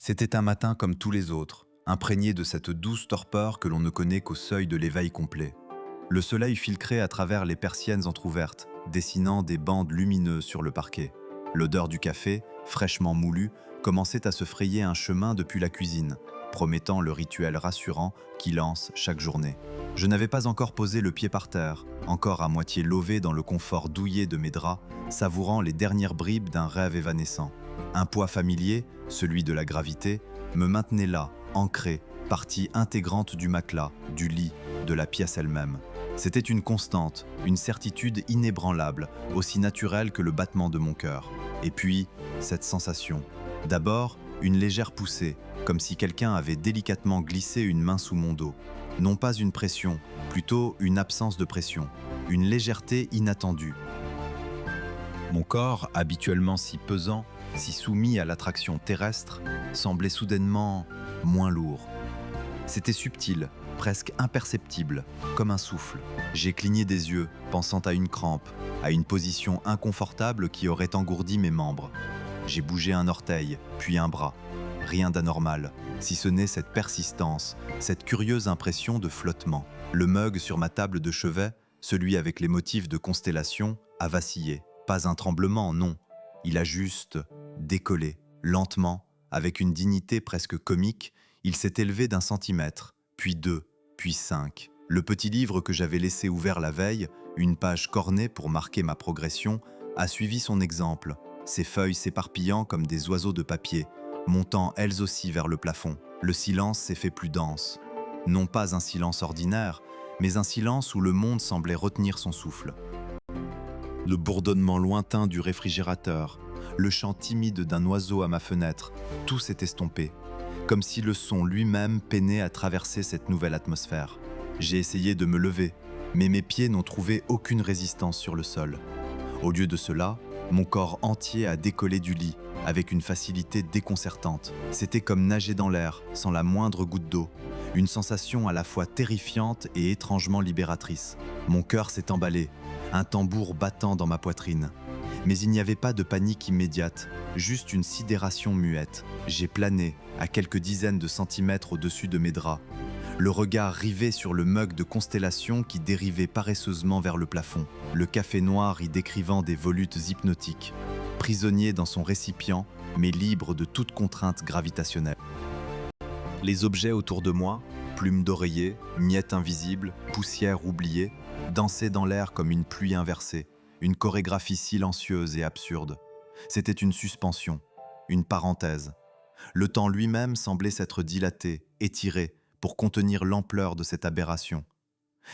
C'était un matin comme tous les autres, imprégné de cette douce torpeur que l'on ne connaît qu'au seuil de l'éveil complet. Le soleil filtrait à travers les persiennes entr'ouvertes, dessinant des bandes lumineuses sur le parquet. L'odeur du café, fraîchement moulu, commençait à se frayer un chemin depuis la cuisine, promettant le rituel rassurant qui lance chaque journée. Je n'avais pas encore posé le pied par terre, encore à moitié lové dans le confort douillet de mes draps, savourant les dernières bribes d'un rêve évanescent. Un poids familier, celui de la gravité, me maintenait là, ancré, partie intégrante du matelas, du lit, de la pièce elle-même. C'était une constante, une certitude inébranlable, aussi naturelle que le battement de mon cœur. Et puis, cette sensation. D'abord, une légère poussée, comme si quelqu'un avait délicatement glissé une main sous mon dos. Non pas une pression, plutôt une absence de pression, une légèreté inattendue. Mon corps, habituellement si pesant, si soumis à l'attraction terrestre, semblait soudainement moins lourd. C'était subtil, presque imperceptible, comme un souffle. J'ai cligné des yeux, pensant à une crampe, à une position inconfortable qui aurait engourdi mes membres. J'ai bougé un orteil, puis un bras. Rien d'anormal, si ce n'est cette persistance, cette curieuse impression de flottement. Le mug sur ma table de chevet, celui avec les motifs de constellation, a vacillé. Pas un tremblement, non. Il a juste décollé, lentement, avec une dignité presque comique. Il s'est élevé d'1 centimètre, puis 2, puis 5. Le petit livre que j'avais laissé ouvert la veille, une page cornée pour marquer ma progression, a suivi son exemple, ses feuilles s'éparpillant comme des oiseaux de papier, montant elles aussi vers le plafond. Le silence s'est fait plus dense. Non pas un silence ordinaire, mais un silence où le monde semblait retenir son souffle. Le bourdonnement lointain du réfrigérateur, le chant timide d'un oiseau à ma fenêtre, tout s'est estompé, comme si le son lui-même peinait à traverser cette nouvelle atmosphère. J'ai essayé de me lever, mais mes pieds n'ont trouvé aucune résistance sur le sol. Au lieu de cela, mon corps entier a décollé du lit, avec une facilité déconcertante. C'était comme nager dans l'air, sans la moindre goutte d'eau. Une sensation à la fois terrifiante et étrangement libératrice. Mon cœur s'est emballé, un tambour battant dans ma poitrine. Mais il n'y avait pas de panique immédiate, juste une sidération muette. J'ai plané, à quelques dizaines de centimètres au-dessus de mes draps, le regard rivé sur le mug de constellation qui dérivait paresseusement vers le plafond, le café noir y décrivant des volutes hypnotiques, prisonnier dans son récipient, mais libre de toute contrainte gravitationnelle. Les objets autour de moi, plumes d'oreiller, miettes invisibles, poussière oubliée, dansaient dans l'air comme une pluie inversée, une chorégraphie silencieuse et absurde. C'était une suspension, une parenthèse. Le temps lui-même semblait s'être dilaté, étiré, pour contenir l'ampleur de cette aberration.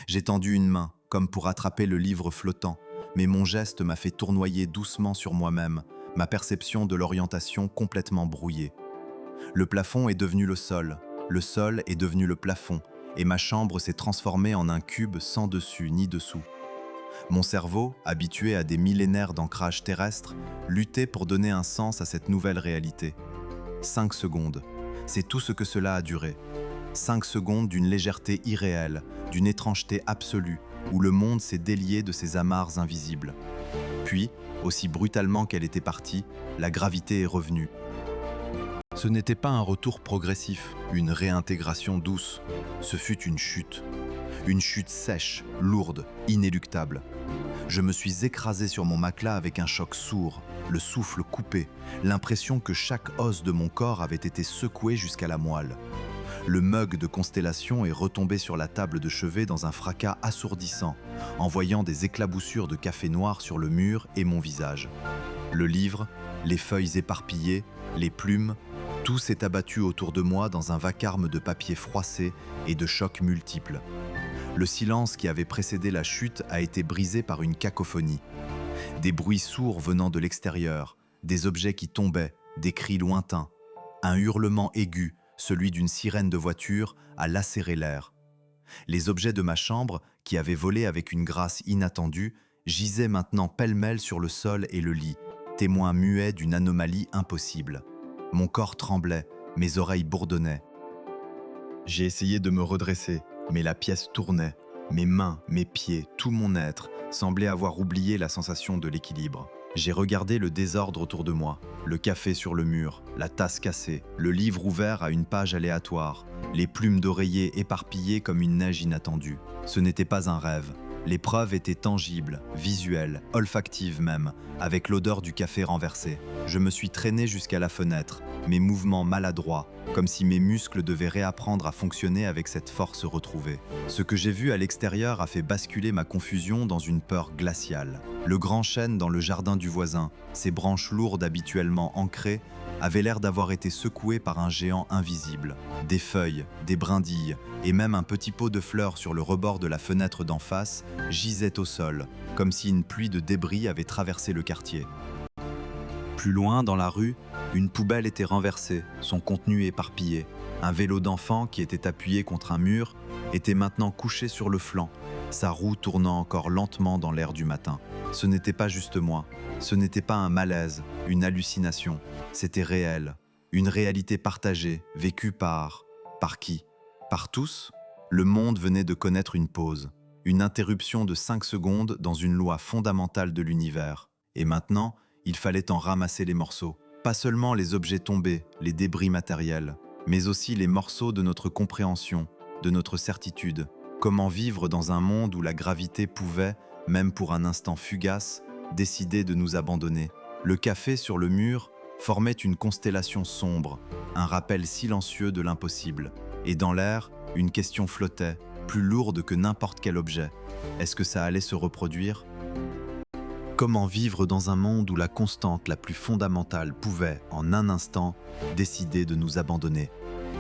J'ai tendu une main, comme pour attraper le livre flottant, mais mon geste m'a fait tournoyer doucement sur moi-même, ma perception de l'orientation complètement brouillée. Le plafond est devenu le sol est devenu le plafond, et ma chambre s'est transformée en un cube sans dessus ni dessous. Mon cerveau, habitué à des millénaires d'ancrage terrestre, luttait pour donner un sens à cette nouvelle réalité. 5 secondes, c'est tout ce que cela a duré. 5 secondes d'une légèreté irréelle, d'une étrangeté absolue, où le monde s'est délié de ses amarres invisibles. Puis, aussi brutalement qu'elle était partie, la gravité est revenue. Ce n'était pas un retour progressif, une réintégration douce. Ce fut une chute sèche, lourde, inéluctable. Je me suis écrasé sur mon matelas avec un choc sourd, le souffle coupé, l'impression que chaque os de mon corps avait été secoué jusqu'à la moelle. Le mug de constellation est retombé sur la table de chevet dans un fracas assourdissant, envoyant des éclaboussures de café noir sur le mur et mon visage. Le livre, les feuilles éparpillées, les plumes, tout s'est abattu autour de moi dans un vacarme de papier froissé et de chocs multiples. Le silence qui avait précédé la chute a été brisé par une cacophonie. Des bruits sourds venant de l'extérieur, des objets qui tombaient, des cris lointains. Un hurlement aigu, celui d'une sirène de voiture, a lacéré l'air. Les objets de ma chambre, qui avaient volé avec une grâce inattendue, gisaient maintenant pêle-mêle sur le sol et le lit, témoins muets d'une anomalie impossible. Mon corps tremblait, mes oreilles bourdonnaient. J'ai essayé de me redresser, mais la pièce tournait. Mes mains, mes pieds, tout mon être semblait avoir oublié la sensation de l'équilibre. J'ai regardé le désordre autour de moi, le café sur le mur, la tasse cassée, le livre ouvert à une page aléatoire, les plumes d'oreiller éparpillées comme une neige inattendue. Ce n'était pas un rêve. Les preuves étaient tangibles, visuelles, olfactives même, avec l'odeur du café renversé. Je me suis traîné jusqu'à la fenêtre, mes mouvements maladroits, comme si mes muscles devaient réapprendre à fonctionner avec cette force retrouvée. Ce que j'ai vu à l'extérieur a fait basculer ma confusion dans une peur glaciale. Le grand chêne dans le jardin du voisin, ses branches lourdes habituellement ancrées, avait l'air d'avoir été secoué par un géant invisible. Des feuilles, des brindilles et même un petit pot de fleurs sur le rebord de la fenêtre d'en face gisaient au sol, comme si une pluie de débris avait traversé le quartier. Plus loin, dans la rue, une poubelle était renversée, son contenu éparpillé. Un vélo d'enfant qui était appuyé contre un mur était maintenant couché sur le flanc, sa roue tournant encore lentement dans l'air du matin. Ce n'était pas juste moi, ce n'était pas un malaise, une hallucination, c'était réel, une réalité partagée, vécue par qui? Par tous? Le monde venait de connaître une pause, une interruption de 5 secondes dans une loi fondamentale de l'univers. Et maintenant, il fallait en ramasser les morceaux. Pas seulement les objets tombés, les débris matériels, mais aussi les morceaux de notre compréhension, de notre certitude. Comment vivre dans un monde où la gravité pouvait, même pour un instant fugace, décider de nous abandonner. Le café sur le mur formait une constellation sombre, un rappel silencieux de l'impossible. Et dans l'air, une question flottait, plus lourde que n'importe quel objet. Est-ce que ça allait se reproduire ? Comment vivre dans un monde où la constante la plus fondamentale pouvait, en un instant, décider de nous abandonner?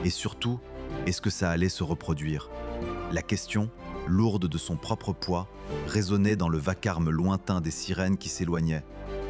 Et surtout, est-ce que ça allait se reproduire? La question, lourde de son propre poids, résonnait dans le vacarme lointain des sirènes qui s'éloignaient,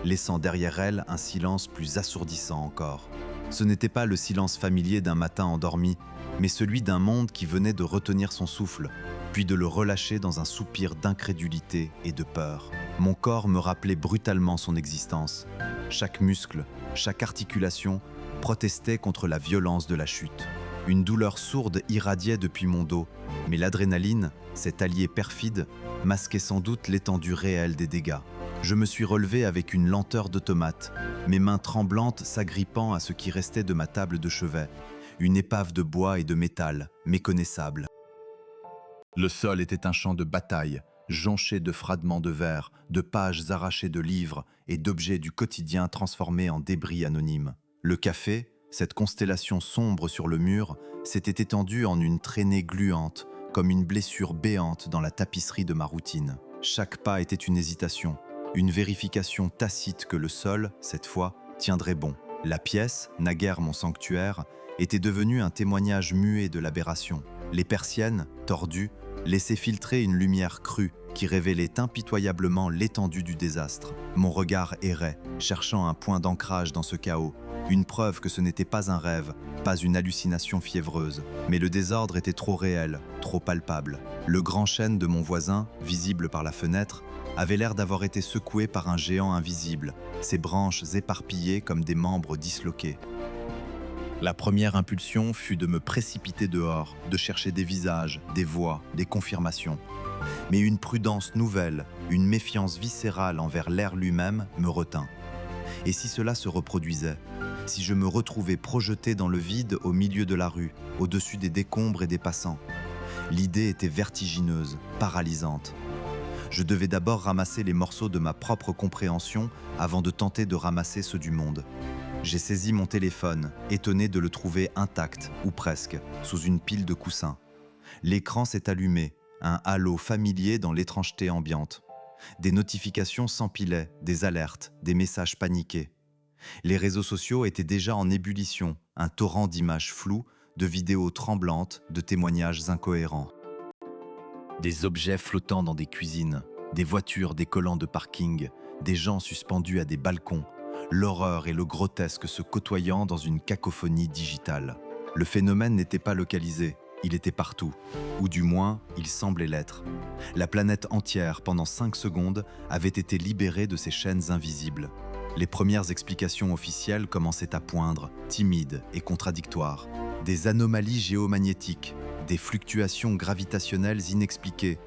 laissant derrière elles un silence plus assourdissant encore. Ce n'était pas le silence familier d'un matin endormi, mais celui d'un monde qui venait de retenir son souffle, puis de le relâcher dans un soupir d'incrédulité et de peur. Mon corps me rappelait brutalement son existence. Chaque muscle, chaque articulation protestait contre la violence de la chute. Une douleur sourde irradiait depuis mon dos, mais l'adrénaline, cet allié perfide, masquait sans doute l'étendue réelle des dégâts. Je me suis relevé avec une lenteur d'automate, mes mains tremblantes s'agrippant à ce qui restait de ma table de chevet, une épave de bois et de métal, méconnaissable. Le sol était un champ de bataille, jonché de fragments de verre, de pages arrachées de livres et d'objets du quotidien transformés en débris anonymes. Le café, cette constellation sombre sur le mur, s'était étendue en une traînée gluante, comme une blessure béante dans la tapisserie de ma routine. Chaque pas était une hésitation, une vérification tacite que le sol, cette fois, tiendrait bon. La pièce, naguère mon sanctuaire, était devenue un témoignage muet de l'aberration. Les persiennes, tordues, laissaient filtrer une lumière crue qui révélait impitoyablement l'étendue du désastre. Mon regard errait, cherchant un point d'ancrage dans ce chaos, une preuve que ce n'était pas un rêve, pas une hallucination fiévreuse. Mais le désordre était trop réel, trop palpable. Le grand chêne de mon voisin, visible par la fenêtre, avait l'air d'avoir été secoué par un géant invisible, ses branches éparpillées comme des membres disloqués. La première impulsion fut de me précipiter dehors, de chercher des visages, des voix, des confirmations. Mais une prudence nouvelle, une méfiance viscérale envers l'air lui-même me retint. Et si cela se reproduisait? Si je me retrouvais projeté dans le vide au milieu de la rue, au-dessus des décombres et des passants? L'idée était vertigineuse, paralysante. Je devais d'abord ramasser les morceaux de ma propre compréhension avant de tenter de ramasser ceux du monde. J'ai saisi mon téléphone, étonné de le trouver intact, ou presque, sous une pile de coussins. L'écran s'est allumé, un halo familier dans l'étrangeté ambiante. Des notifications s'empilaient, des alertes, des messages paniqués. Les réseaux sociaux étaient déjà en ébullition, un torrent d'images floues, de vidéos tremblantes, de témoignages incohérents. Des objets flottant dans des cuisines, des voitures décollant de parking, des gens suspendus à des balcons, l'horreur et le grotesque se côtoyant dans une cacophonie digitale. Le phénomène n'était pas localisé, il était partout, ou du moins, il semblait l'être. La planète entière, pendant 5 secondes, avait été libérée de ces chaînes invisibles. Les premières explications officielles commençaient à poindre, timides et contradictoires. Des anomalies géomagnétiques, des fluctuations gravitationnelles inexpliquées,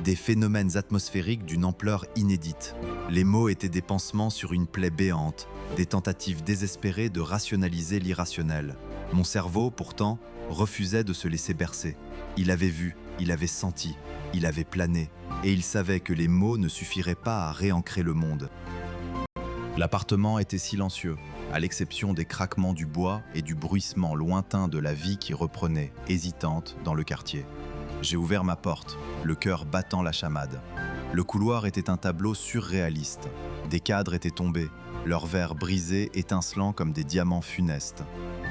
Des phénomènes atmosphériques d'une ampleur inédite. Les mots étaient des pansements sur une plaie béante, des tentatives désespérées de rationaliser l'irrationnel. Mon cerveau, pourtant, refusait de se laisser bercer. Il avait vu, il avait senti, il avait plané, et il savait que les mots ne suffiraient pas à réancrer le monde. L'appartement était silencieux, à l'exception des craquements du bois et du bruissement lointain de la vie qui reprenait, hésitante, dans le quartier. J'ai ouvert ma porte, le cœur battant la chamade. Le couloir était un tableau surréaliste. Des cadres étaient tombés, leurs verres brisés étincelant comme des diamants funestes.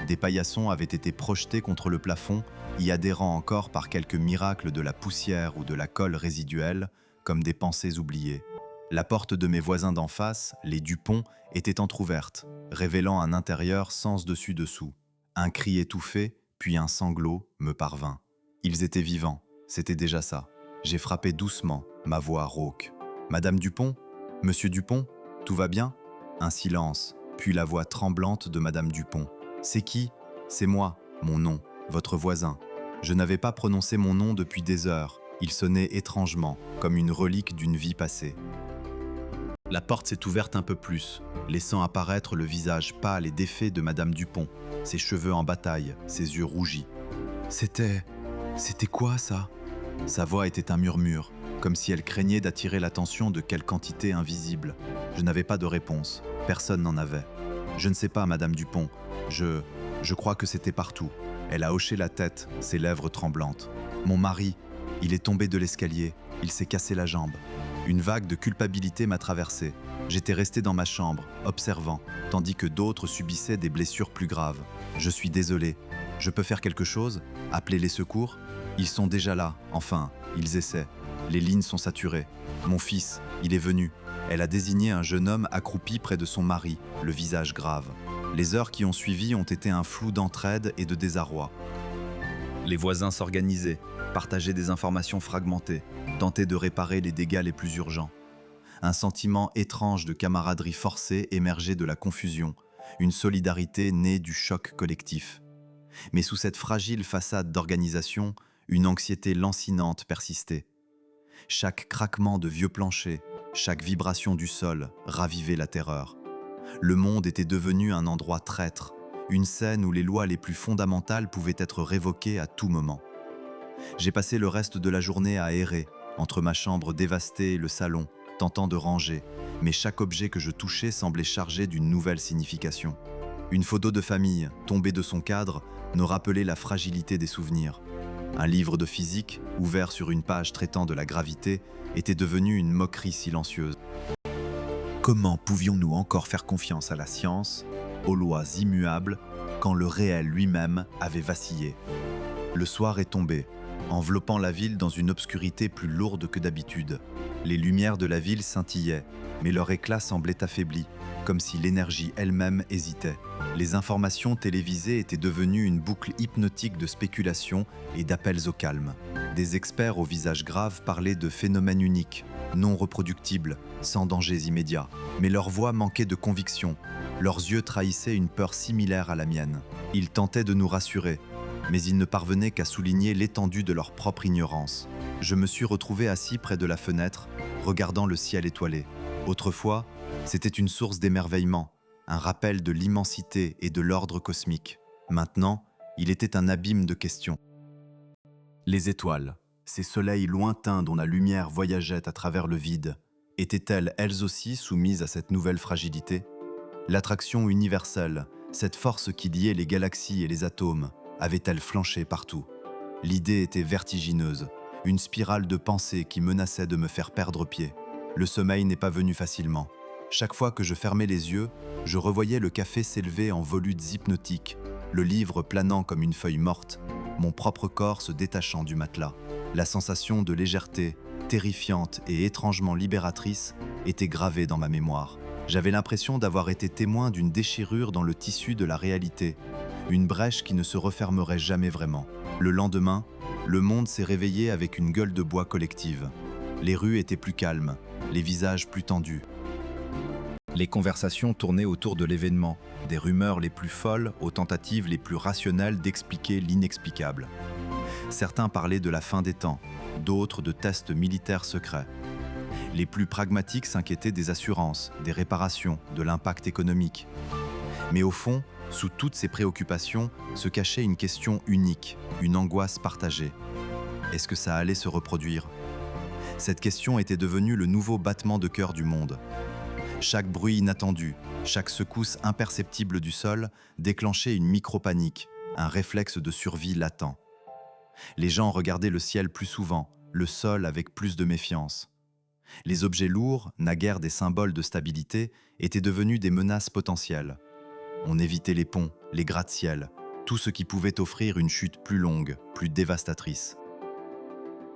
Des paillassons avaient été projetés contre le plafond, y adhérant encore par quelques miracles de la poussière ou de la colle résiduelle, comme des pensées oubliées. La porte de mes voisins d'en face, les Dupont, était entr'ouverte, révélant un intérieur sans dessus-dessous. Un cri étouffé, puis un sanglot me parvint. Ils étaient vivants, c'était déjà ça. J'ai frappé doucement, ma voix rauque. « Madame Dupont ? Monsieur Dupont ? Tout va bien ?» Un silence, puis la voix tremblante de Madame Dupont. « C'est qui ? C'est moi, mon nom, votre voisin. » Je n'avais pas prononcé mon nom depuis des heures. Il sonnait étrangement, comme une relique d'une vie passée. La porte s'est ouverte un peu plus, laissant apparaître le visage pâle et défait de Madame Dupont, ses cheveux en bataille, ses yeux rougis. C'était quoi ça ? Sa voix était un murmure, comme si elle craignait d'attirer l'attention de quelque entité invisible. Je n'avais pas de réponse, personne n'en avait. Je ne sais pas, Madame Dupont, je crois que c'était partout. Elle a hoché la tête, ses lèvres tremblantes. Mon mari, il est tombé de l'escalier, il s'est cassé la jambe. Une vague de culpabilité m'a traversé. J'étais resté dans ma chambre, observant, tandis que d'autres subissaient des blessures plus graves. Je suis désolé. Je peux faire quelque chose ? Appeler les secours ? Ils sont déjà là, enfin, ils essaient. Les lignes sont saturées. Mon fils, il est venu. Elle a désigné un jeune homme accroupi près de son mari, le visage grave. Les heures qui ont suivi ont été un flou d'entraide et de désarroi. Les voisins s'organisaient, partageaient des informations fragmentées, tentaient de réparer les dégâts les plus urgents. Un sentiment étrange de camaraderie forcée émergeait de la confusion, une solidarité née du choc collectif. Mais sous cette fragile façade d'organisation, une anxiété lancinante persistait. Chaque craquement de vieux planchers, chaque vibration du sol ravivait la terreur. Le monde était devenu un endroit traître, une scène où les lois les plus fondamentales pouvaient être révoquées à tout moment. J'ai passé le reste de la journée à errer, entre ma chambre dévastée et le salon, tentant de ranger, mais chaque objet que je touchais semblait chargé d'une nouvelle signification. Une photo de famille, tombée de son cadre, me rappelait la fragilité des souvenirs. Un livre de physique, ouvert sur une page traitant de la gravité, était devenu une moquerie silencieuse. Comment pouvions-nous encore faire confiance à la science, aux lois immuables, quand le réel lui-même avait vacillé ? Le soir est tombé, enveloppant la ville dans une obscurité plus lourde que d'habitude. Les lumières de la ville scintillaient, mais leur éclat semblait affaibli, comme si l'énergie elle-même hésitait. Les informations télévisées étaient devenues une boucle hypnotique de spéculations et d'appels au calme. Des experts au visage grave parlaient de phénomènes uniques, non reproductibles, sans dangers immédiats. Mais leur voix manquait de conviction. Leurs yeux trahissaient une peur similaire à la mienne. Ils tentaient de nous rassurer, mais ils ne parvenaient qu'à souligner l'étendue de leur propre ignorance. Je me suis retrouvé assis près de la fenêtre, regardant le ciel étoilé. Autrefois, c'était une source d'émerveillement, un rappel de l'immensité et de l'ordre cosmique. Maintenant, il était un abîme de questions. Les étoiles, ces soleils lointains dont la lumière voyageait à travers le vide, étaient-elles elles aussi soumises à cette nouvelle fragilité ? L'attraction universelle, cette force qui liait les galaxies et les atomes, avait-elle flanché partout ? L'idée était vertigineuse, une spirale de pensée qui menaçait de me faire perdre pied. Le sommeil n'est pas venu facilement. Chaque fois que je fermais les yeux, je revoyais le café s'élever en volutes hypnotiques, le livre planant comme une feuille morte, mon propre corps se détachant du matelas. La sensation de légèreté, terrifiante et étrangement libératrice, était gravée dans ma mémoire. J'avais l'impression d'avoir été témoin d'une déchirure dans le tissu de la réalité, une brèche qui ne se refermerait jamais vraiment. Le lendemain, le monde s'est réveillé avec une gueule de bois collective. Les rues étaient plus calmes, les visages plus tendus. Les conversations tournaient autour de l'événement, des rumeurs les plus folles aux tentatives les plus rationnelles d'expliquer l'inexplicable. Certains parlaient de la fin des temps, d'autres de tests militaires secrets. Les plus pragmatiques s'inquiétaient des assurances, des réparations, de l'impact économique. Mais au fond, sous toutes ces préoccupations, se cachait une question unique, une angoisse partagée. Est-ce que ça allait se reproduire? Cette question était devenue le nouveau battement de cœur du monde. Chaque bruit inattendu, chaque secousse imperceptible du sol déclenchait une micro-panique, un réflexe de survie latent. Les gens regardaient le ciel plus souvent, le sol avec plus de méfiance. Les objets lourds, naguère des symboles de stabilité, étaient devenus des menaces potentielles. On évitait les ponts, les gratte-ciel, tout ce qui pouvait offrir une chute plus longue, plus dévastatrice.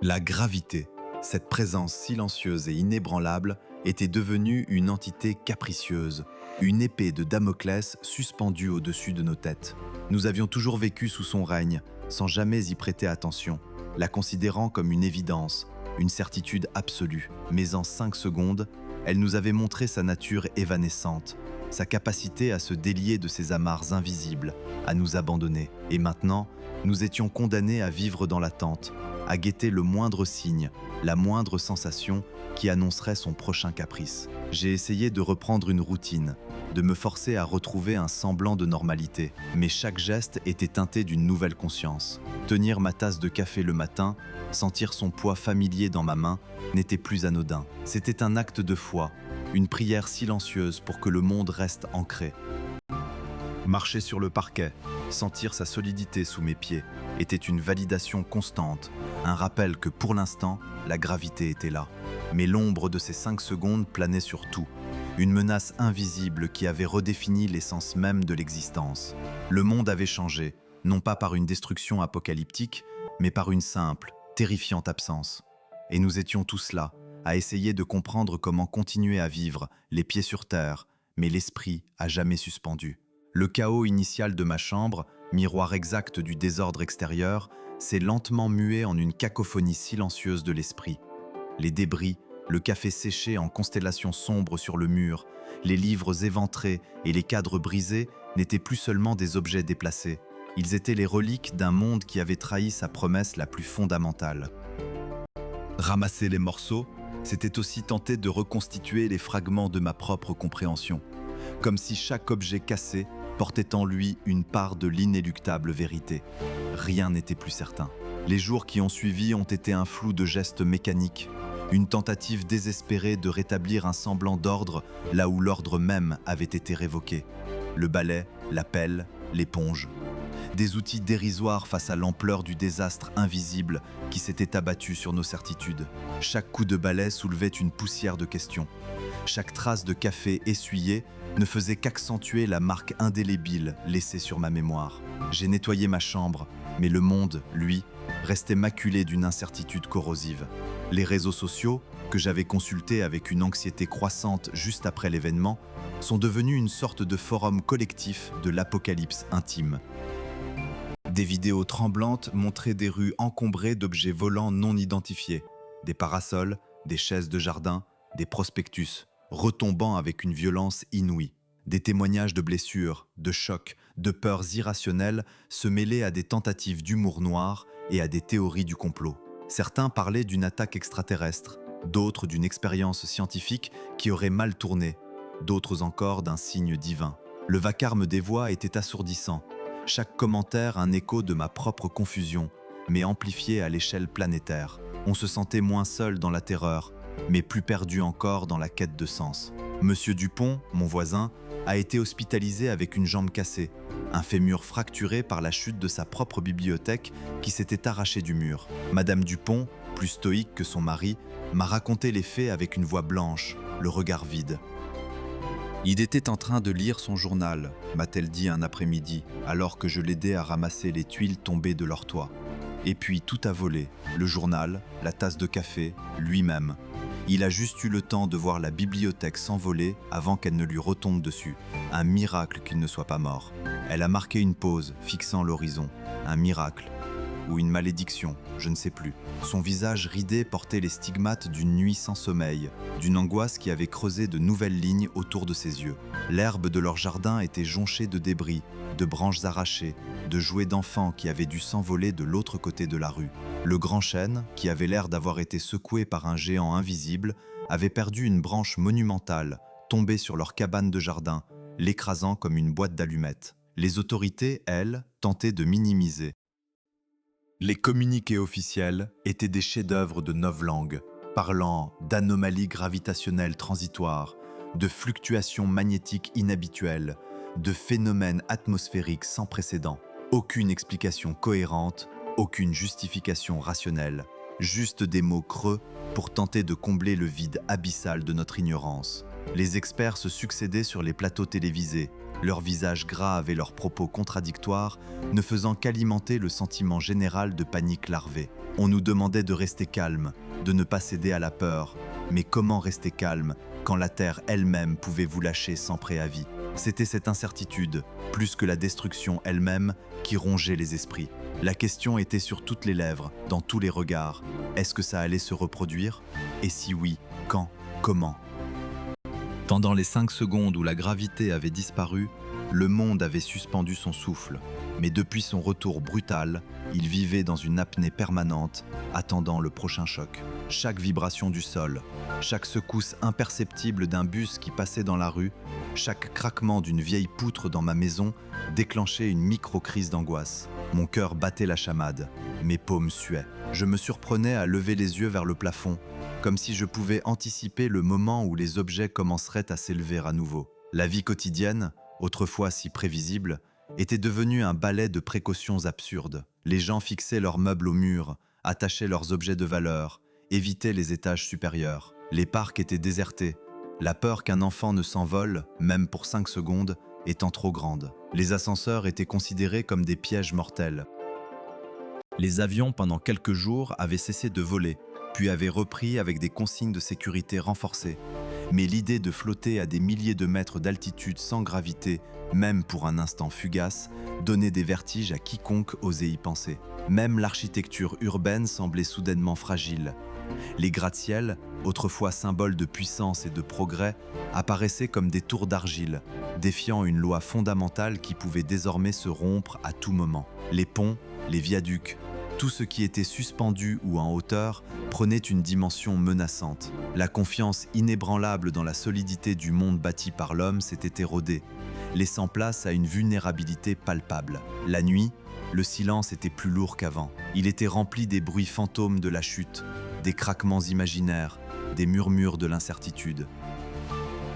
La gravité, cette présence silencieuse et inébranlable, était devenue une entité capricieuse, une épée de Damoclès suspendue au-dessus de nos têtes. Nous avions toujours vécu sous son règne, sans jamais y prêter attention, la considérant comme une évidence, une certitude absolue. Mais en 5 secondes, elle nous avait montré sa nature évanescente, sa capacité à se délier de ses amarres invisibles, à nous abandonner. Et maintenant, nous étions condamnés à vivre dans l'attente, à guetter le moindre signe, la moindre sensation qui annoncerait son prochain caprice. J'ai essayé de reprendre une routine, de me forcer à retrouver un semblant de normalité, mais chaque geste était teinté d'une nouvelle conscience. Tenir ma tasse de café le matin, sentir son poids familier dans ma main, n'était plus anodin. C'était un acte de foi, une prière silencieuse pour que le monde reste ancré. Marcher sur le parquet, sentir sa solidité sous mes pieds, était une validation constante, un rappel que pour l'instant, la gravité était là. Mais l'ombre de ces 5 secondes planait sur tout, une menace invisible qui avait redéfini l'essence même de l'existence. Le monde avait changé, non pas par une destruction apocalyptique, mais par une simple, terrifiante absence. Et nous étions tous là, à essayer de comprendre comment continuer à vivre, les pieds sur terre, mais l'esprit à jamais suspendu. Le chaos initial de ma chambre, miroir exact du désordre extérieur, s'est lentement mué en une cacophonie silencieuse de l'esprit. Les débris, le café séché en constellations sombres sur le mur, les livres éventrés et les cadres brisés n'étaient plus seulement des objets déplacés. Ils étaient les reliques d'un monde qui avait trahi sa promesse la plus fondamentale. Ramasser les morceaux, c'était aussi tenter de reconstituer les fragments de ma propre compréhension, comme si chaque objet cassé portait en lui une part de l'inéluctable vérité. Rien n'était plus certain. Les jours qui ont suivi ont été un flou de gestes mécaniques, une tentative désespérée de rétablir un semblant d'ordre là où l'ordre même avait été révoqué. Le balai, la pelle, l'éponge. Des outils dérisoires face à l'ampleur du désastre invisible qui s'était abattu sur nos certitudes. Chaque coup de balai soulevait une poussière de questions. Chaque trace de café essuyé ne faisait qu'accentuer la marque indélébile laissée sur ma mémoire. J'ai nettoyé ma chambre, mais le monde, lui, restait maculé d'une incertitude corrosive. Les réseaux sociaux, que j'avais consultés avec une anxiété croissante juste après l'événement, sont devenus une sorte de forum collectif de l'apocalypse intime. Des vidéos tremblantes montraient des rues encombrées d'objets volants non identifiés, des parasols, des chaises de jardin, des prospectus, retombant avec une violence inouïe. Des témoignages de blessures, de chocs, de peurs irrationnelles se mêlaient à des tentatives d'humour noir et à des théories du complot. Certains parlaient d'une attaque extraterrestre, d'autres d'une expérience scientifique qui aurait mal tourné, d'autres encore d'un signe divin. Le vacarme des voix était assourdissant, chaque commentaire un écho de ma propre confusion, mais amplifié à l'échelle planétaire. On se sentait moins seul dans la terreur, mais plus perdu encore dans la quête de sens. Monsieur Dupont, mon voisin, a été hospitalisé avec une jambe cassée, un fémur fracturé par la chute de sa propre bibliothèque qui s'était arrachée du mur. Madame Dupont, plus stoïque que son mari, m'a raconté les faits avec une voix blanche, le regard vide. Il était en train de lire son journal, m'a-t-elle dit un après-midi, alors que je l'aidais à ramasser les tuiles tombées de leur toit. Et puis tout a volé, le journal, la tasse de café, lui-même. Il a juste eu le temps de voir la bibliothèque s'envoler avant qu'elle ne lui retombe dessus. Un miracle qu'il ne soit pas mort. Elle a marqué une pause, fixant l'horizon. Un miracle. ou une malédiction, je ne sais plus. Son visage ridé portait les stigmates d'une nuit sans sommeil, d'une angoisse qui avait creusé de nouvelles lignes autour de ses yeux. L'herbe de leur jardin était jonchée de débris, de branches arrachées, de jouets d'enfants qui avaient dû s'envoler de l'autre côté de la rue. Le grand chêne, qui avait l'air d'avoir été secoué par un géant invisible, avait perdu une branche monumentale, tombée sur leur cabane de jardin, l'écrasant comme une boîte d'allumettes. Les autorités, elles, tentaient de minimiser. Les communiqués officiels étaient des chefs-d'œuvre de novlangue, parlant d'anomalies gravitationnelles transitoires, de fluctuations magnétiques inhabituelles, de phénomènes atmosphériques sans précédent. Aucune explication cohérente, aucune justification rationnelle, juste des mots creux pour tenter de combler le vide abyssal de notre ignorance. Les experts se succédaient sur les plateaux télévisés, leurs visages graves et leurs propos contradictoires ne faisant qu'alimenter le sentiment général de panique larvée. On nous demandait de rester calme, de ne pas céder à la peur. Mais comment rester calme quand la Terre elle-même pouvait vous lâcher sans préavis? C'était cette incertitude, plus que la destruction elle-même, qui rongeait les esprits. La question était sur toutes les lèvres, dans tous les regards. Est-ce que ça allait se reproduire? Et si oui, quand? Comment? Pendant les 5 secondes où la gravité avait disparu, le monde avait suspendu son souffle. Mais depuis son retour brutal, il vivait dans une apnée permanente, attendant le prochain choc. Chaque vibration du sol, chaque secousse imperceptible d'un bus qui passait dans la rue, chaque craquement d'une vieille poutre dans ma maison déclenchait une micro-crise d'angoisse. Mon cœur battait la chamade, mes paumes suaient. Je me surprenais à lever les yeux vers le plafond, comme si je pouvais anticiper le moment où les objets commenceraient à s'élever à nouveau. La vie quotidienne, autrefois si prévisible, était devenue un ballet de précautions absurdes. Les gens fixaient leurs meubles au mur, attachaient leurs objets de valeur, évitaient les étages supérieurs. Les parcs étaient désertés, la peur qu'un enfant ne s'envole, même pour 5 secondes, étant trop grande. Les ascenseurs étaient considérés comme des pièges mortels. Les avions, pendant quelques jours, avaient cessé de voler, puis avaient repris avec des consignes de sécurité renforcées. Mais l'idée de flotter à des milliers de mètres d'altitude sans gravité, même pour un instant fugace, donnait des vertiges à quiconque osait y penser. Même l'architecture urbaine semblait soudainement fragile. Les gratte-ciels, autrefois symboles de puissance et de progrès, apparaissaient comme des tours d'argile, défiant une loi fondamentale qui pouvait désormais se rompre à tout moment. Les ponts, les viaducs, tout ce qui était suspendu ou en hauteur prenait une dimension menaçante. La confiance inébranlable dans la solidité du monde bâti par l'homme s'était érodée, laissant place à une vulnérabilité palpable. La nuit, le silence était plus lourd qu'avant. Il était rempli des bruits fantômes de la chute, des craquements imaginaires, des murmures de l'incertitude.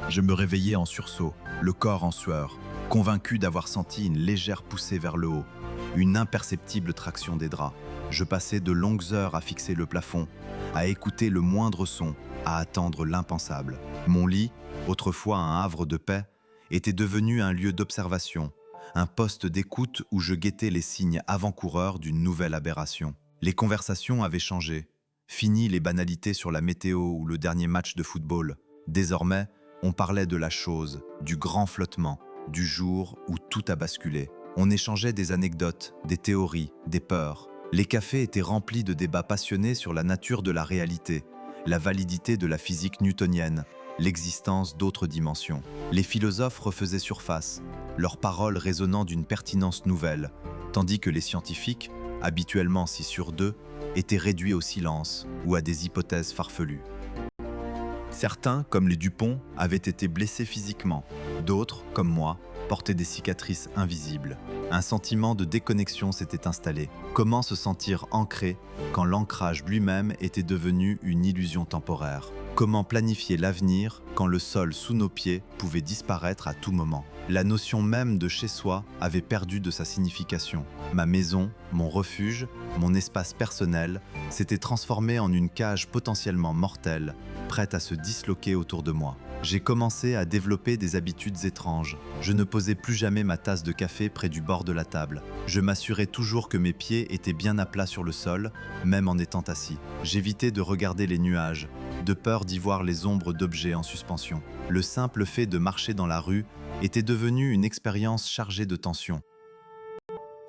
Je me réveillais en sursaut, le corps en sueur, convaincu d'avoir senti une légère poussée vers le haut, une imperceptible traction des draps. Je passais de longues heures à fixer le plafond, à écouter le moindre son, à attendre l'impensable. Mon lit, autrefois un havre de paix, était devenu un lieu d'observation, un poste d'écoute où je guettais les signes avant-coureurs d'une nouvelle aberration. Les conversations avaient changé. Fini les banalités sur la météo ou le dernier match de football. Désormais, on parlait de la chose, du grand flottement, du jour où tout a basculé. On échangeait des anecdotes, des théories, des peurs. Les cafés étaient remplis de débats passionnés sur la nature de la réalité, la validité de la physique newtonienne, l'existence d'autres dimensions. Les philosophes refaisaient surface, leurs paroles résonnant d'une pertinence nouvelle, tandis que les scientifiques, habituellement si sûrs d'eux, étaient réduits au silence ou à des hypothèses farfelues. Certains, comme les Dupont, avaient été blessés physiquement. D'autres, comme moi, portaient des cicatrices invisibles. Un sentiment de déconnexion s'était installé. Comment se sentir ancré quand l'ancrage lui-même était devenu une illusion temporaire? Comment planifier l'avenir quand le sol sous nos pieds pouvait disparaître à tout moment? La notion même de chez soi avait perdu de sa signification. Ma maison, mon refuge, mon espace personnel s'était transformé en une cage potentiellement mortelle, prête à se disloquer autour de moi. J'ai commencé à développer des habitudes étranges. Je ne posais plus jamais ma tasse de café près du bord de la table. Je m'assurais toujours que mes pieds étaient bien à plat sur le sol, même en étant assis. J'évitais de regarder les nuages, de peur d'y voir les ombres d'objets en suspension. Le simple fait de marcher dans la rue était devenu une expérience chargée de tension.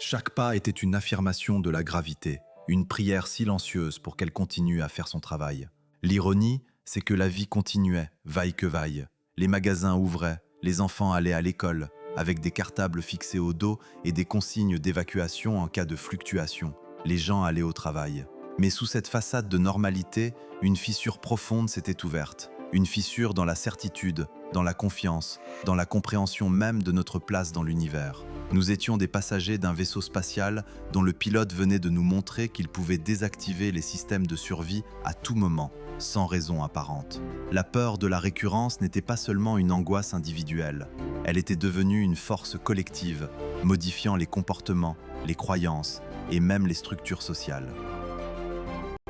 Chaque pas était une affirmation de la gravité, une prière silencieuse pour qu'elle continue à faire son travail. L'ironie, c'est que la vie continuait, vaille que vaille. Les magasins ouvraient, les enfants allaient à l'école, avec des cartables fixés au dos et des consignes d'évacuation en cas de fluctuation. Les gens allaient au travail. Mais sous cette façade de normalité, une fissure profonde s'était ouverte. Une fissure dans la certitude, dans la confiance, dans la compréhension même de notre place dans l'univers. Nous étions des passagers d'un vaisseau spatial dont le pilote venait de nous montrer qu'il pouvait désactiver les systèmes de survie à tout moment, sans raison apparente. La peur de la récurrence n'était pas seulement une angoisse individuelle, elle était devenue une force collective, modifiant les comportements, les croyances et même les structures sociales.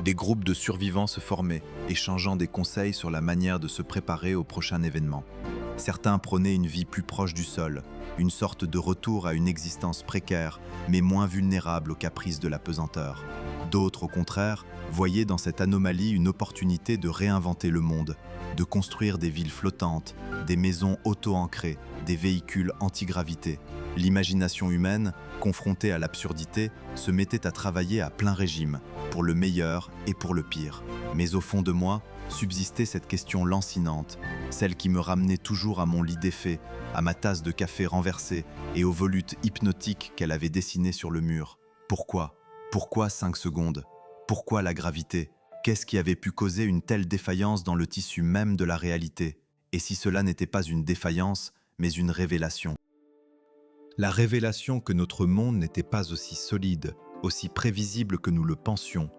Des groupes de survivants se formaient, échangeant des conseils sur la manière de se préparer au prochain événement. Certains prônaient une vie plus proche du sol, une sorte de retour à une existence précaire, mais moins vulnérable aux caprices de la pesanteur. D'autres, au contraire, voyaient dans cette anomalie une opportunité de réinventer le monde, de construire des villes flottantes, des maisons auto-ancrées, des véhicules anti-gravité. L'imagination humaine, confrontée à l'absurdité, se mettait à travailler à plein régime, pour le meilleur et pour le pire. Mais au fond de moi, subsistait cette question lancinante, celle qui me ramenait toujours à mon lit défait, à ma tasse de café renversée et aux volutes hypnotiques qu'elle avait dessinées sur le mur. Pourquoi ? Pourquoi 5 secondes ? Pourquoi la gravité ? Qu'est-ce qui avait pu causer une telle défaillance dans le tissu même de la réalité ? Et si cela n'était pas une défaillance, mais une révélation ? La révélation que notre monde n'était pas aussi solide, aussi prévisible que nous le pensions,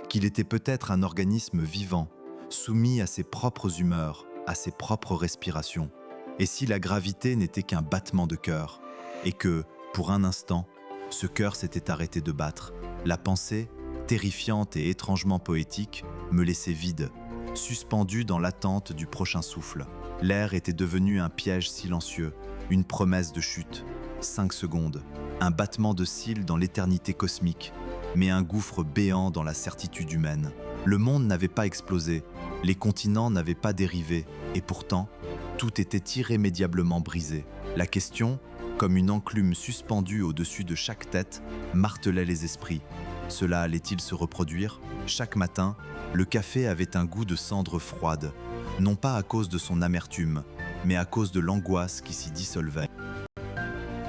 qu'il était peut-être un organisme vivant, soumis à ses propres humeurs, à ses propres respirations. Et si la gravité n'était qu'un battement de cœur, et que, pour un instant, ce cœur s'était arrêté de battre, la pensée, terrifiante et étrangement poétique, me laissait vide, suspendu dans l'attente du prochain souffle. L'air était devenu un piège silencieux, une promesse de chute. 5 secondes, un battement de cils dans l'éternité cosmique, mais un gouffre béant dans la certitude humaine. Le monde n'avait pas explosé, les continents n'avaient pas dérivé, et pourtant, tout était irrémédiablement brisé. La question, comme une enclume suspendue au-dessus de chaque tête, martelait les esprits. Cela allait-il se reproduire ? Chaque matin, le café avait un goût de cendre froide, non pas à cause de son amertume, mais à cause de l'angoisse qui s'y dissolvait.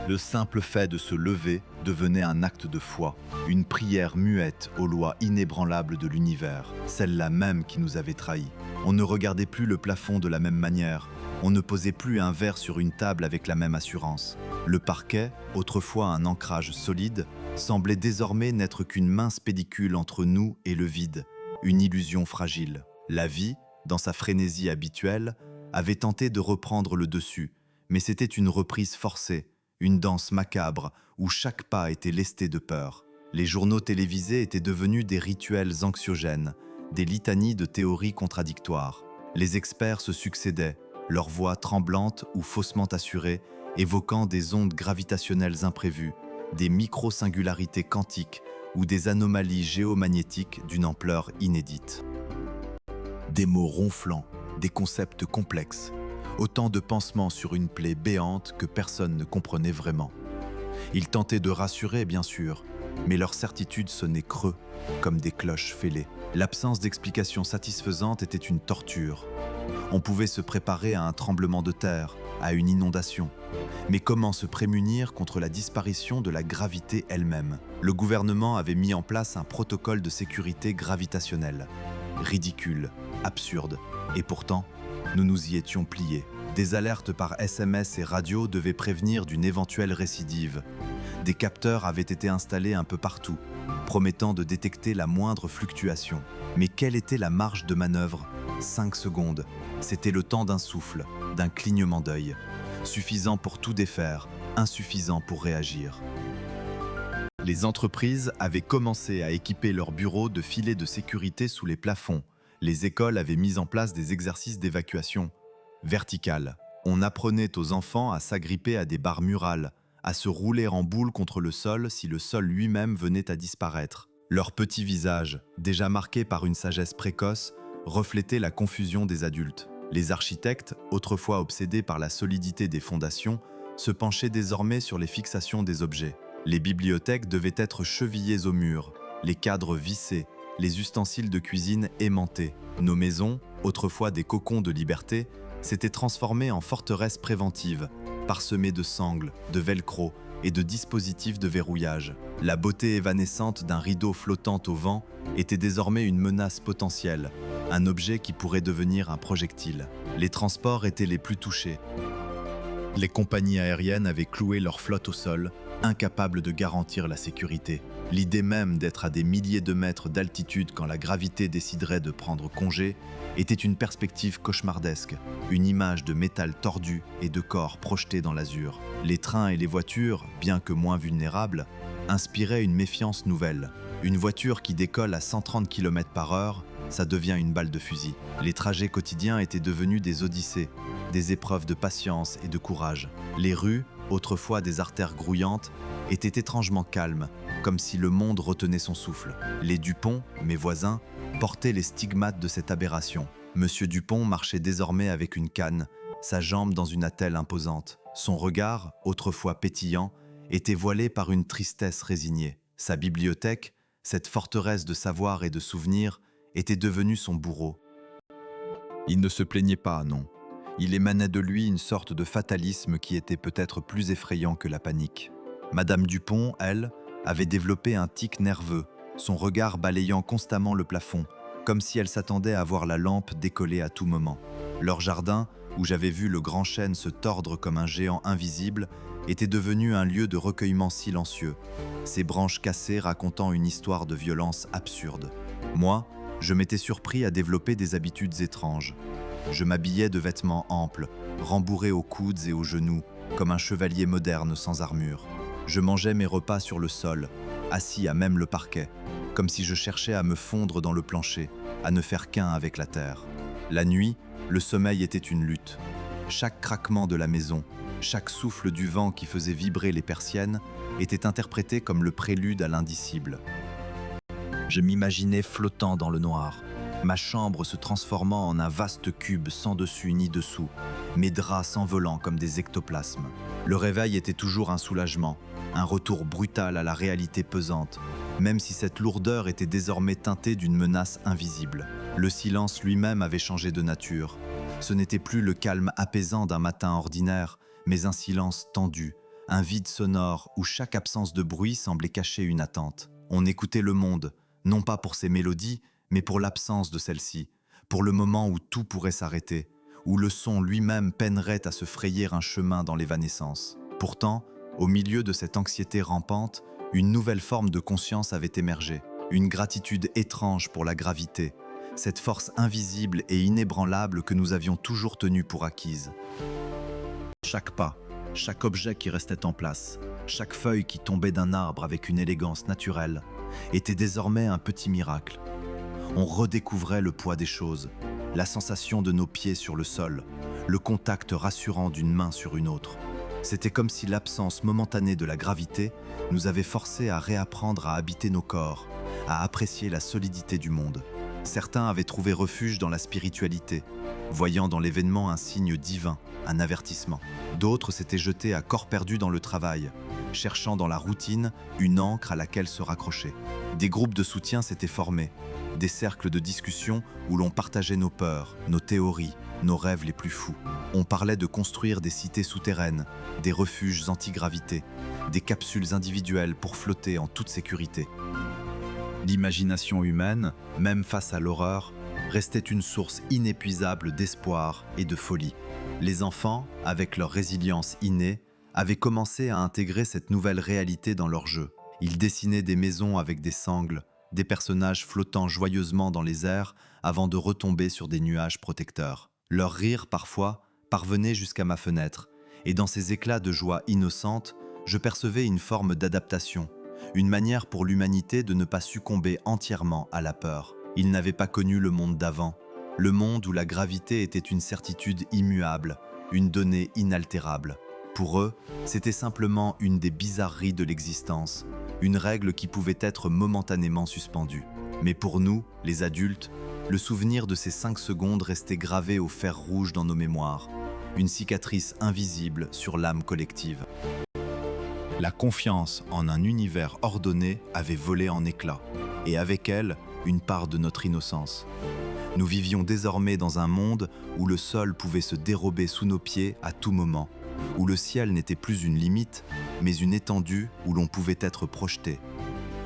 Le simple fait de se lever devenait un acte de foi, une prière muette aux lois inébranlables de l'univers, celle-là même qui nous avait trahis. On ne regardait plus le plafond de la même manière, on ne posait plus un verre sur une table avec la même assurance. Le parquet, autrefois un ancrage solide, semblait désormais n'être qu'une mince pellicule entre nous et le vide, une illusion fragile. La vie, dans sa frénésie habituelle, avait tenté de reprendre le dessus, mais c'était une reprise forcée, une danse macabre où chaque pas était lesté de peur. Les journaux télévisés étaient devenus des rituels anxiogènes, des litanies de théories contradictoires. Les experts se succédaient, leurs voix tremblantes ou faussement assurées, évoquant des ondes gravitationnelles imprévues, des micro-singularités quantiques ou des anomalies géomagnétiques d'une ampleur inédite. Des mots ronflants, des concepts complexes, autant de pansements sur une plaie béante que personne ne comprenait vraiment. Ils tentaient de rassurer, bien sûr, mais leur certitude sonnait creux, comme des cloches fêlées. L'absence d'explication satisfaisante était une torture. On pouvait se préparer à un tremblement de terre, à une inondation. Mais comment se prémunir contre la disparition de la gravité elle-même ? Le gouvernement avait mis en place un protocole de sécurité gravitationnelle. Ridicule, absurde, et pourtant, nous nous y étions pliés. Des alertes par SMS et radio devaient prévenir d'une éventuelle récidive. Des capteurs avaient été installés un peu partout, promettant de détecter la moindre fluctuation. Mais quelle était la marge de manœuvre ? 5 secondes. C'était le temps d'un souffle, d'un clignement d'œil. Suffisant pour tout défaire, insuffisant pour réagir. Les entreprises avaient commencé à équiper leurs bureaux de filets de sécurité sous les plafonds. Les écoles avaient mis en place des exercices d'évacuation verticale. On apprenait aux enfants à s'agripper à des barres murales, à se rouler en boule contre le sol si le sol lui-même venait à disparaître. Leurs petits visages, déjà marqués par une sagesse précoce, reflétaient la confusion des adultes. Les architectes, autrefois obsédés par la solidité des fondations, se penchaient désormais sur les fixations des objets. Les bibliothèques devaient être chevillées au mur, les cadres vissés, les ustensiles de cuisine aimantés. Nos maisons, autrefois des cocons de liberté, s'étaient transformées en forteresses préventives, parsemées de sangles, de velcro et de dispositifs de verrouillage. La beauté évanescente d'un rideau flottant au vent était désormais une menace potentielle, un objet qui pourrait devenir un projectile. Les transports étaient les plus touchés. Les compagnies aériennes avaient cloué leur flotte au sol, incapables de garantir la sécurité. L'idée même d'être à des milliers de mètres d'altitude quand la gravité déciderait de prendre congé était une perspective cauchemardesque, une image de métal tordu et de corps projetés dans l'azur. Les trains et les voitures, bien que moins vulnérables, inspiraient une méfiance nouvelle. Une voiture qui décolle à 130 km/h, ça devient une balle de fusil. Les trajets quotidiens étaient devenus des odyssées, des épreuves de patience et de courage. Les rues, autrefois des artères grouillantes, étaient étrangement calmes, comme si le monde retenait son souffle. Les Dupont, mes voisins, portaient les stigmates de cette aberration. Monsieur Dupont marchait désormais avec une canne, sa jambe dans une attelle imposante. Son regard, autrefois pétillant, était voilé par une tristesse résignée. Sa bibliothèque, cette forteresse de savoir et de souvenirs, était devenue son bourreau. Il ne se plaignait pas, non. Il émanait de lui une sorte de fatalisme qui était peut-être plus effrayant que la panique. Madame Dupont, elle, avait développé un tic nerveux, son regard balayant constamment le plafond, comme si elle s'attendait à voir la lampe décoller à tout moment. Leur jardin, où j'avais vu le grand chêne se tordre comme un géant invisible, était devenu un lieu de recueillement silencieux, ses branches cassées racontant une histoire de violence absurde. Moi, je m'étais surpris à développer des habitudes étranges. Je m'habillais de vêtements amples, rembourrés aux coudes et aux genoux, comme un chevalier moderne sans armure. Je mangeais mes repas sur le sol, assis à même le parquet, comme si je cherchais à me fondre dans le plancher, à ne faire qu'un avec la terre. La nuit, le sommeil était une lutte. Chaque craquement de la maison, chaque souffle du vent qui faisait vibrer les persiennes était interprété comme le prélude à l'indicible. Je m'imaginais flottant dans le noir, ma chambre se transformant en un vaste cube sans dessus ni dessous, mes draps s'envolant comme des ectoplasmes. Le réveil était toujours un soulagement, un retour brutal à la réalité pesante, même si cette lourdeur était désormais teintée d'une menace invisible. Le silence lui-même avait changé de nature. Ce n'était plus le calme apaisant d'un matin ordinaire, mais un silence tendu, un vide sonore où chaque absence de bruit semblait cacher une attente. On écoutait le monde, non pas pour ses mélodies, mais pour l'absence de celle-ci, pour le moment où tout pourrait s'arrêter, où le son lui-même peinerait à se frayer un chemin dans l'évanescence. Pourtant, au milieu de cette anxiété rampante, une nouvelle forme de conscience avait émergé, une gratitude étrange pour la gravité, cette force invisible et inébranlable que nous avions toujours tenue pour acquise. Chaque pas, chaque objet qui restait en place, chaque feuille qui tombait d'un arbre avec une élégance naturelle, était désormais un petit miracle. On redécouvrait le poids des choses, la sensation de nos pieds sur le sol, le contact rassurant d'une main sur une autre. C'était comme si l'absence momentanée de la gravité nous avait forcés à réapprendre à habiter nos corps, à apprécier la solidité du monde. Certains avaient trouvé refuge dans la spiritualité, voyant dans l'événement un signe divin, un avertissement. D'autres s'étaient jetés à corps perdu dans le travail, cherchant dans la routine une ancre à laquelle se raccrocher. Des groupes de soutien s'étaient formés, des cercles de discussion où l'on partageait nos peurs, nos théories, nos rêves les plus fous. On parlait de construire des cités souterraines, des refuges anti-gravité, des capsules individuelles pour flotter en toute sécurité. L'imagination humaine, même face à l'horreur, restait une source inépuisable d'espoir et de folie. Les enfants, avec leur résilience innée, avaient commencé à intégrer cette nouvelle réalité dans leur jeu. Ils dessinaient des maisons avec des sangles, des personnages flottant joyeusement dans les airs avant de retomber sur des nuages protecteurs. Leur rire, parfois, parvenait jusqu'à ma fenêtre, et dans ces éclats de joie innocente, je percevais une forme d'adaptation, une manière pour l'humanité de ne pas succomber entièrement à la peur. Ils n'avaient pas connu le monde d'avant, le monde où la gravité était une certitude immuable, une donnée inaltérable. Pour eux, c'était simplement une des bizarreries de l'existence, une règle qui pouvait être momentanément suspendue. Mais pour nous, les adultes, le souvenir de ces 5 secondes restait gravé au fer rouge dans nos mémoires, une cicatrice invisible sur l'âme collective. La confiance en un univers ordonné avait volé en éclats, et avec elle, une part de notre innocence. Nous vivions désormais dans un monde où le sol pouvait se dérober sous nos pieds à tout moment, où le ciel n'était plus une limite, mais une étendue où l'on pouvait être projeté.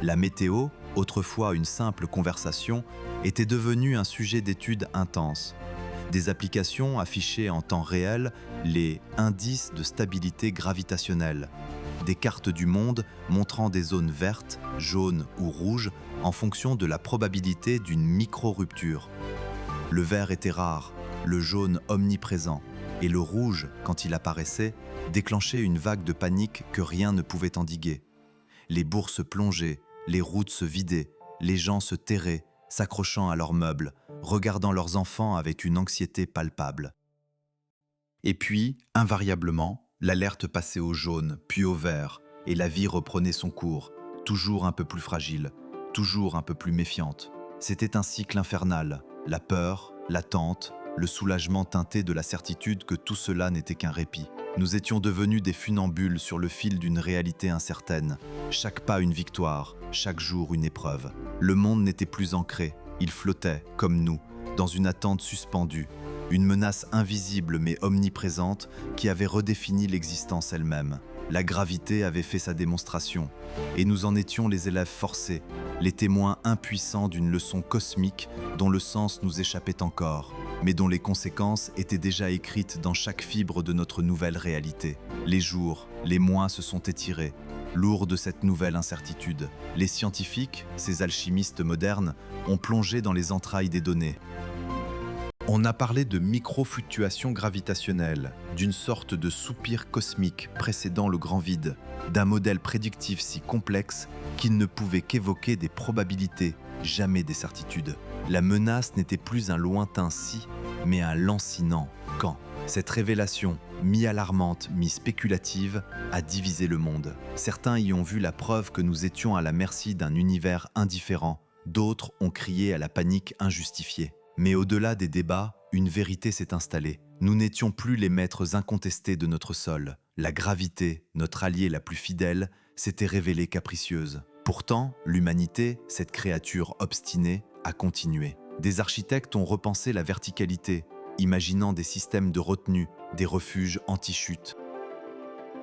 La météo, autrefois une simple conversation, était devenue un sujet d'étude intense. Des applications affichaient en temps réel les indices de stabilité gravitationnelle, des cartes du monde montrant des zones vertes, jaunes ou rouges en fonction de la probabilité d'une micro-rupture. Le vert était rare, le jaune omniprésent, et le rouge, quand il apparaissait, déclenchait une vague de panique que rien ne pouvait endiguer. Les bourses plongeaient, les routes se vidaient, les gens se terraient, s'accrochant à leurs meubles, regardant leurs enfants avec une anxiété palpable. Et puis, invariablement, l'alerte passait au jaune, puis au vert, et la vie reprenait son cours, toujours un peu plus fragile, toujours un peu plus méfiante. C'était un cycle infernal, la peur, l'attente, le soulagement teinté de la certitude que tout cela n'était qu'un répit. Nous étions devenus des funambules sur le fil d'une réalité incertaine, chaque pas une victoire, chaque jour une épreuve. Le monde n'était plus ancré, il flottait, comme nous, dans une attente suspendue, une menace invisible mais omniprésente qui avait redéfini l'existence elle-même. La gravité avait fait sa démonstration, et nous en étions les élèves forcés, les témoins impuissants d'une leçon cosmique dont le sens nous échappait encore, mais dont les conséquences étaient déjà écrites dans chaque fibre de notre nouvelle réalité. Les jours, les mois se sont étirés, lourds de cette nouvelle incertitude. Les scientifiques, ces alchimistes modernes, ont plongé dans les entrailles des données. On a parlé de micro-fluctuations gravitationnelles, d'une sorte de soupir cosmique précédant le grand vide, d'un modèle prédictif si complexe qu'il ne pouvait qu'évoquer des probabilités, jamais des certitudes. La menace n'était plus un lointain si, mais un lancinant quand. Cette révélation, mi-alarmante, mi-spéculative, a divisé le monde. Certains y ont vu la preuve que nous étions à la merci d'un univers indifférent, d'autres ont crié à la panique injustifiée. Mais au-delà des débats, une vérité s'est installée. Nous n'étions plus les maîtres incontestés de notre sol. La gravité, notre alliée la plus fidèle, s'était révélée capricieuse. Pourtant, l'humanité, cette créature obstinée, a continué. Des architectes ont repensé la verticalité, imaginant des systèmes de retenue, des refuges anti-chute.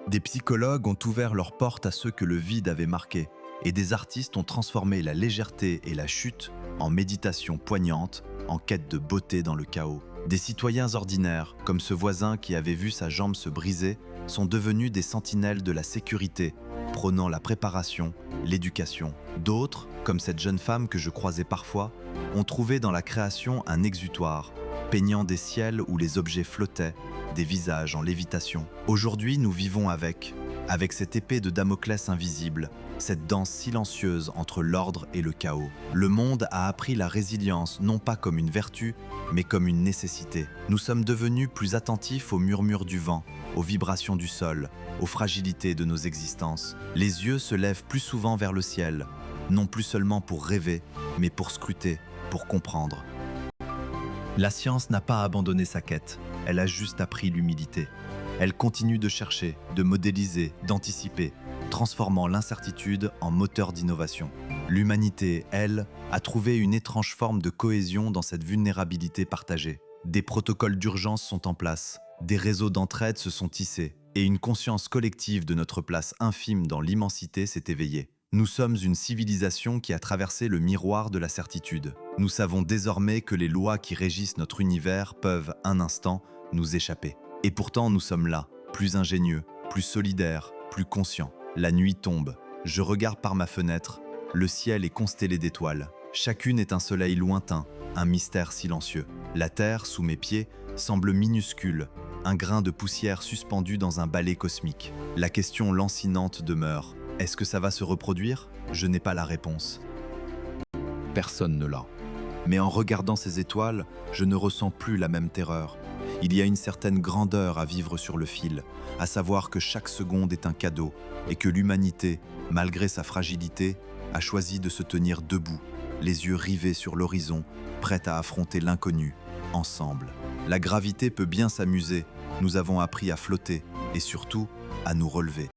Des psychologues ont ouvert leurs portes à ceux que le vide avait marqués, et des artistes ont transformé la légèreté et la chute en méditation poignante, en quête de beauté dans le chaos. Des citoyens ordinaires, comme ce voisin qui avait vu sa jambe se briser, sont devenus des sentinelles de la sécurité, prônant la préparation, l'éducation. D'autres, comme cette jeune femme que je croisais parfois, ont trouvé dans la création un exutoire, peignant des ciels où les objets flottaient, des visages en lévitation. Aujourd'hui, nous vivons avec cette épée de Damoclès invisible, cette danse silencieuse entre l'ordre et le chaos. Le monde a appris la résilience non pas comme une vertu, mais comme une nécessité. Nous sommes devenus plus attentifs aux murmures du vent, aux vibrations du sol, aux fragilités de nos existences. Les yeux se lèvent plus souvent vers le ciel, non plus seulement pour rêver, mais pour scruter, pour comprendre. La science n'a pas abandonné sa quête, elle a juste appris l'humilité. Elle continue de chercher, de modéliser, d'anticiper, transformant l'incertitude en moteur d'innovation. L'humanité, elle, a trouvé une étrange forme de cohésion dans cette vulnérabilité partagée. Des protocoles d'urgence sont en place, des réseaux d'entraide se sont tissés, et une conscience collective de notre place infime dans l'immensité s'est éveillée. Nous sommes une civilisation qui a traversé le miroir de la certitude. Nous savons désormais que les lois qui régissent notre univers peuvent, un instant, nous échapper. Et pourtant, nous sommes là, plus ingénieux, plus solidaires, plus conscients. La nuit tombe, je regarde par ma fenêtre, le ciel est constellé d'étoiles. Chacune est un soleil lointain, un mystère silencieux. La terre, sous mes pieds, semble minuscule, un grain de poussière suspendu dans un balai cosmique. La question lancinante demeure. Est-ce que ça va se reproduire? Je n'ai pas la réponse. Personne ne l'a. Mais en regardant ces étoiles, je ne ressens plus la même terreur. Il y a une certaine grandeur à vivre sur le fil, à savoir que chaque seconde est un cadeau et que l'humanité, malgré sa fragilité, a choisi de se tenir debout, les yeux rivés sur l'horizon, prête à affronter l'inconnu, ensemble. La gravité peut bien s'amuser, nous avons appris à flotter et surtout à nous relever.